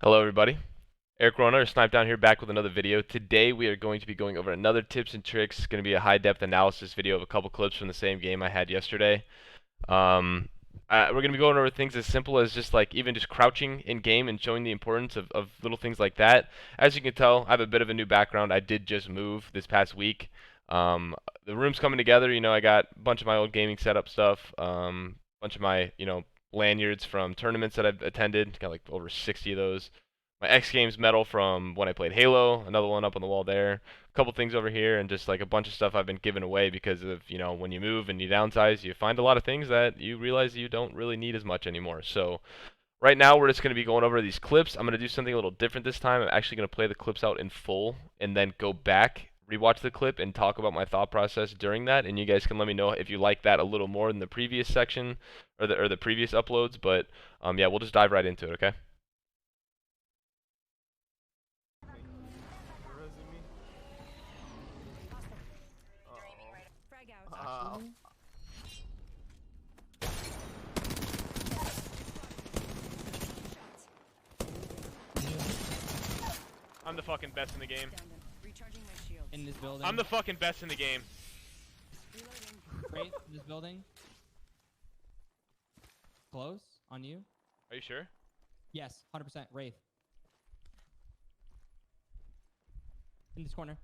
Hello everybody, Eric Rona or Snipe Down here back with another video. Today we are going to be going over another tips and tricks. It's going to be a high depth analysis video of a couple clips from the same game I had yesterday. Um, we're going to be going over things as simple as just like even just crouching in game and showing the importance of little things like that. As you can tell, I have a bit of a new background. I did just move this past week. The room's coming together. I got a bunch of my old gaming setup stuff, bunch of my, lanyards from tournaments that I've attended. Got like over 60 of those. My X Games medal from when I played Halo, another one up on the wall there. A couple things over here, and just like a bunch of stuff I've been giving away because of, when you move and you downsize, you find a lot of things that you realize you don't really need as much anymore. So right now we're just going to be going over these clips. I'm going to do something a little different this time. I'm actually going to play the clips out in full and then go back, rewatch the clip, and talk about my thought process during that. And you guys can let me know if you like that a little more than the previous section or the previous uploads. But yeah, we'll just dive right into it, okay? I'm the fucking best in the game. In this building. I'm the fucking best in the game. Wraith, in this building. Close on you. Are you sure? Yes, 100% Wraith. In this corner.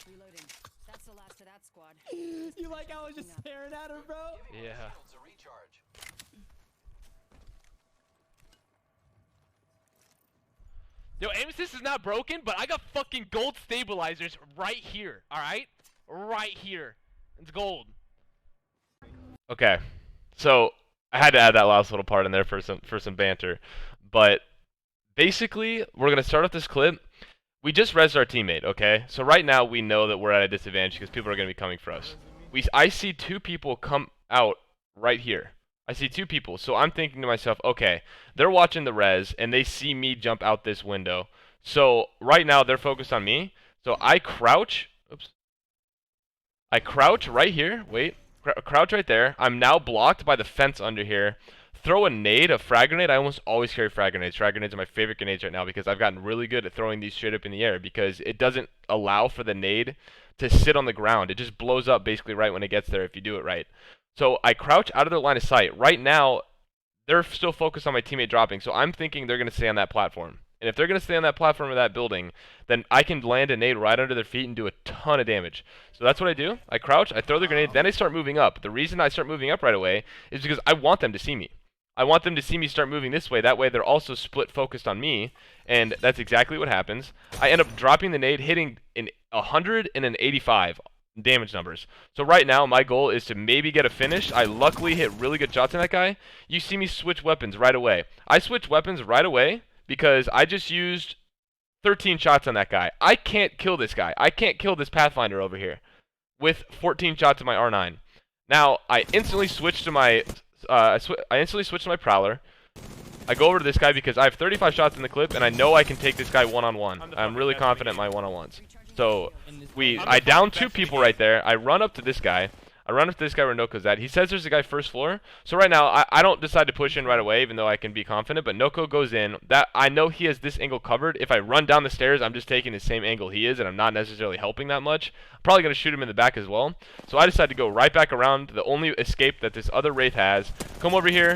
Reloading. That's the last of that squad. You like how I was just staring at her, bro? Yeah. Yo, aim assist is not broken, but I got fucking gold stabilizers right here, alright? Right here. It's gold. Okay, so I had to add that last little part in there for some banter. But basically, we're going to start off this clip. We just rezzed our teammate, okay? So right now we know that we're at a disadvantage because people are going to be coming for us. I see two people come out right here. I see two people, so I'm thinking to myself, okay, they're watching the res, and they see me jump out this window. So right now they're focused on me. So I crouch. Oops. I crouch right here. Wait. Crouch right there. I'm now blocked by the fence under here. Throw a nade, a frag grenade. I almost always carry frag grenades. Frag grenades are my favorite grenades right now because I've gotten really good at throwing these straight up in the air because it doesn't allow for the nade to sit on the ground. It just blows up basically right when it gets there if you do it right. So I crouch out of their line of sight. Right now, they're still focused on my teammate dropping, so I'm thinking they're going to stay on that platform. And if they're going to stay on that platform of that building, then I can land a nade right under their feet and do a ton of damage. So that's what I do. I crouch, I throw the grenade, then I start moving up. The reason I start moving up right away is because I want them to see me. I want them to see me start moving this way. That way they're also split focused on me, and that's exactly what happens. I end up dropping the nade, hitting an 100 and an 85 damage numbers. So right now my goal is to maybe get a finish. I luckily hit really good shots on that guy. You see me switch weapons right away. I switched weapons right away because I just used 13 shots on that guy. I can't kill this guy. I can't kill this Pathfinder over here with 14 shots of my R9. Now I instantly switch to my Prowler. I go over to this guy because I have 35 shots in the clip and I know I can take this guy one-on-one. I'm really confident in my one-on-ones. So I down two people right there. I run up to this guy. I run up to this guy where Noko's at. He says there's a guy first floor. So right now, I don't decide to push in right away, even though I can be confident. But Noko goes in. I know he has this angle covered. If I run down the stairs, I'm just taking the same angle he is, and I'm not necessarily helping that much. I'm probably going to shoot him in the back as well. So I decide to go right back around the only escape that this other Wraith has. Come over here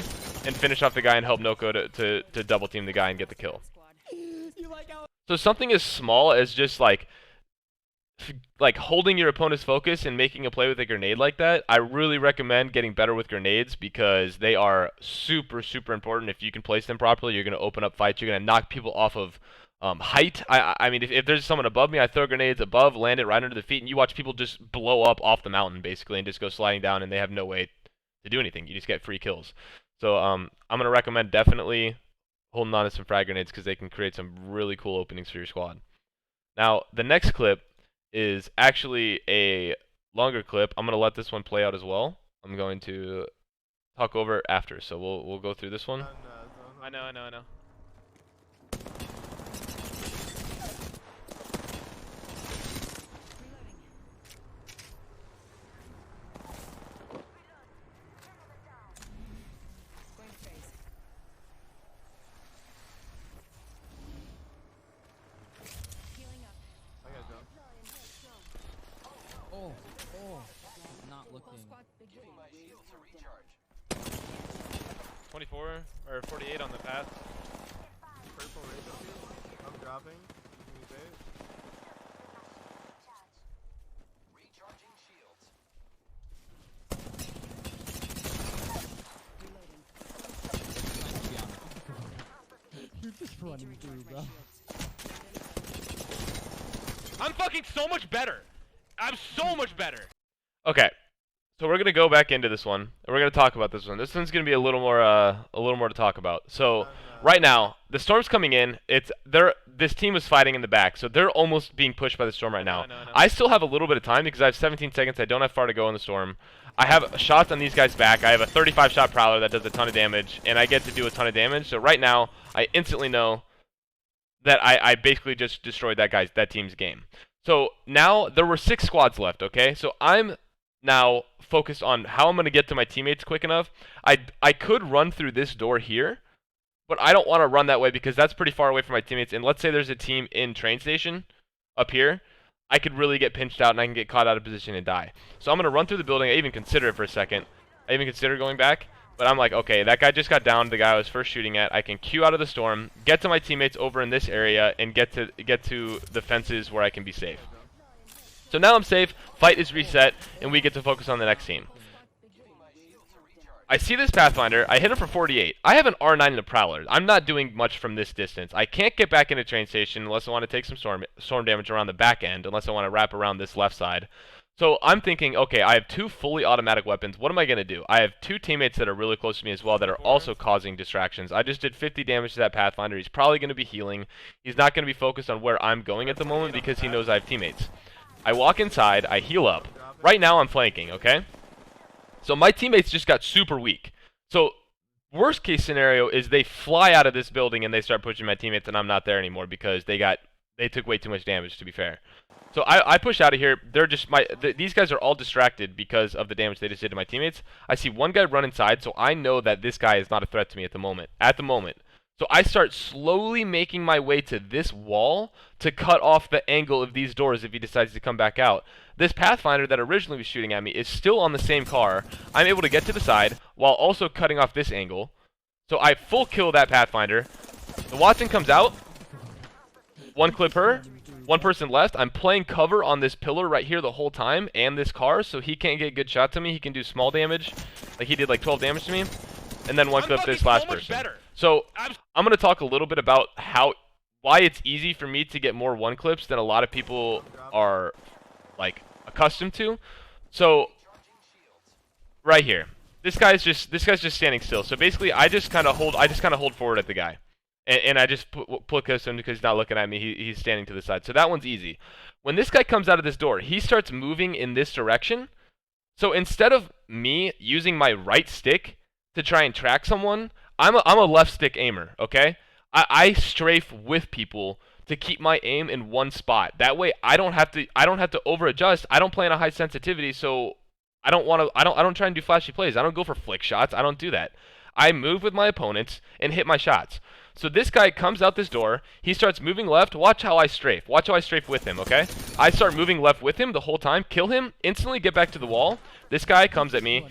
and finish off the guy and help Noko to double team the guy and get the kill. So something as small as just like holding your opponent's focus and making a play with a grenade like that, I really recommend getting better with grenades because they are super, super important. If you can place them properly, you're going to open up fights. You're going to knock people off of height. I mean, if there's someone above me, I throw grenades above, land it right under the feet, and you watch people just blow up off the mountain, basically, and just go sliding down, and they have no way to do anything. You just get free kills. So I'm going to recommend definitely holding on to some frag grenades because they can create some really cool openings for your squad. Now, the next clip is actually a longer clip. I'm going to let this one play out as well. I'm going to talk over it after, so we'll go through this one. I know. looking. squad. 24 or 48 on the path. Purple Rachel field. I'm dropping. Can you say it? You're just running through, bro. I'm fucking so much better. I'm so much better. Okay, so we're gonna go back into this one, and we're gonna talk about this one. This one's gonna be a little more to talk about. So right now, the storm's coming in. This team is fighting in the back, so they're almost being pushed by the storm right now. No. I still have a little bit of time because I have 17 seconds. I don't have far to go in the storm. I have shots on these guys' back. I have a 35 shot prowler that does a ton of damage, and I get to do a ton of damage. So right now, I instantly know that I basically just destroyed that team's game. So now there were 6 squads left, okay? So I'm now focused on how I'm going to get to my teammates quick enough. I could run through this door here, but I don't want to run that way because that's pretty far away from my teammates. And let's say there's a team in train station up here. I could really get pinched out and I can get caught out of position and die. So I'm going to run through the building. I even consider it for a second. I even consider going back. But I'm like, okay, that guy just got down, the guy I was first shooting at. I can queue out of the storm, get to my teammates over in this area, and get to the fences where I can be safe. So now I'm safe, fight is reset, and we get to focus on the next team. I see this Pathfinder, I hit him for 48. I have an R9 and a Prowler. I'm not doing much from this distance. I can't get back into train station unless I want to take some storm damage around the back end, unless I want to wrap around this left side. So I'm thinking, okay, I have 2 fully automatic weapons. What am I going to do? I have 2 teammates that are really close to me as well that are also causing distractions. I just did 50 damage to that Pathfinder. He's probably going to be healing. He's not going to be focused on where I'm going at the moment because he knows I have teammates. I walk inside. I heal up. Right now I'm flanking, okay? So my teammates just got super weak. So worst case scenario is they fly out of this building and they start pushing my teammates and I'm not there anymore because they took way too much damage, to be fair. So I push out of here. They're just these guys are all distracted because of the damage they just did to my teammates. I see one guy run inside, so I know that this guy is not a threat to me at the moment. So I start slowly making my way to this wall to cut off the angle of these doors if he decides to come back out. This Pathfinder that originally was shooting at me is still on the same car. I'm able to get to the side while also cutting off this angle. So I full kill that Pathfinder. The Watson comes out. One clip her. 1 person left. I'm playing cover on this pillar right here the whole time and this car, so he can't get a good shot to me. He can do small damage. Like he did like 12 damage to me. And then one clip this last person. So I'm going to talk a little bit about why it's easy for me to get more 1 clips than a lot of people are like accustomed to. So right here. This guy's just standing still. So basically I just kind of hold forward at the guy. And I just put him because he's not looking at me. He's standing to the side. So that one's easy. When this guy comes out of this door, he starts moving in this direction. So instead of me using my right stick to try and track someone, I'm a left stick aimer, okay? I strafe with people to keep my aim in one spot. That way I don't have to over adjust. I don't play on a high sensitivity, so I don't try and do flashy plays. I don't go for flick shots. I don't do that. I move with my opponents and hit my shots. So this guy comes out this door. He starts moving left. Watch how I strafe. Watch how I strafe with him, okay? I start moving left with him the whole time. Kill him. Instantly get back to the wall. This guy comes at me.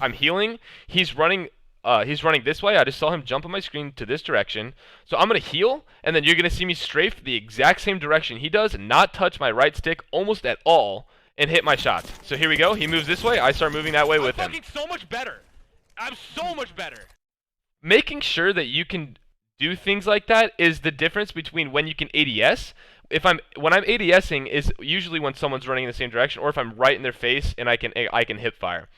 I'm healing. He's running this way. I just saw him jump on my screen to this direction. So I'm going to heal, and then you're going to see me strafe the exact same direction he does, not touch my right stick almost at all, and hit my shots. So here we go. He moves this way. I start moving that way with him. I'm fucking so much better. I'm so much better. Making sure that you can do things like that is the difference between when you can ADS. When I'm ADSing is usually when someone's running in the same direction, or if I'm right in their face and I can hip fire.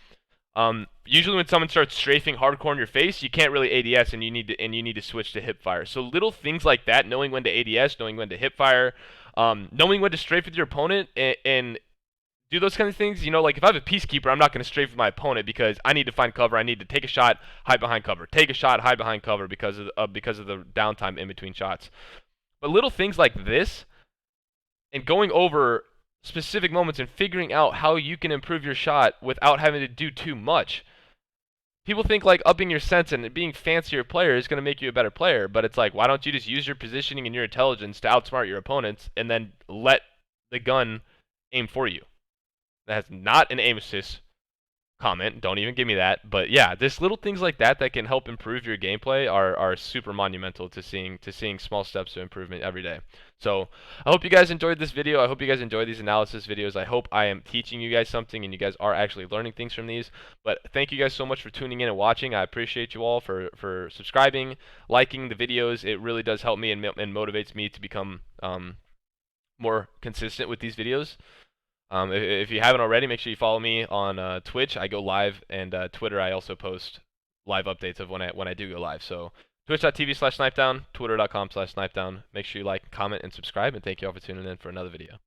Usually when someone starts strafing hardcore in your face, you can't really ADS and you need to switch to hip fire. So little things like that, knowing when to ADS, knowing when to hip fire, knowing when to strafe with your opponent and do those kind of things. You know, like if I have a peacekeeper, I'm not going to strafe with my opponent because I need to find cover. I need to take a shot, hide behind cover. Take a shot, hide behind cover because of the downtime in between shots. But little things like this and going over specific moments and figuring out how you can improve your shot without having to do too much. People think like upping your sense and being fancier player is going to make you a better player, but it's like, why don't you just use your positioning and your intelligence to outsmart your opponents and then let the gun aim for you? That has not an aim assist comment. Don't even give me that. But yeah, just little things like that that can help improve your gameplay are super monumental to seeing small steps of improvement every day. So I hope you guys enjoyed this video. I hope you guys enjoyed these analysis videos. I hope I am teaching you guys something and you guys are actually learning things from these. But thank you guys so much for tuning in and watching. I appreciate you all for subscribing, liking the videos. It really does help me and motivates me to become more consistent with these videos. If you haven't already, make sure you follow me on Twitch. I go live, and Twitter. I also post live updates of when I do go live. So twitch.tv/snipedown, twitter.com/snipedown. Make sure you like, comment, and subscribe. And thank you all for tuning in for another video.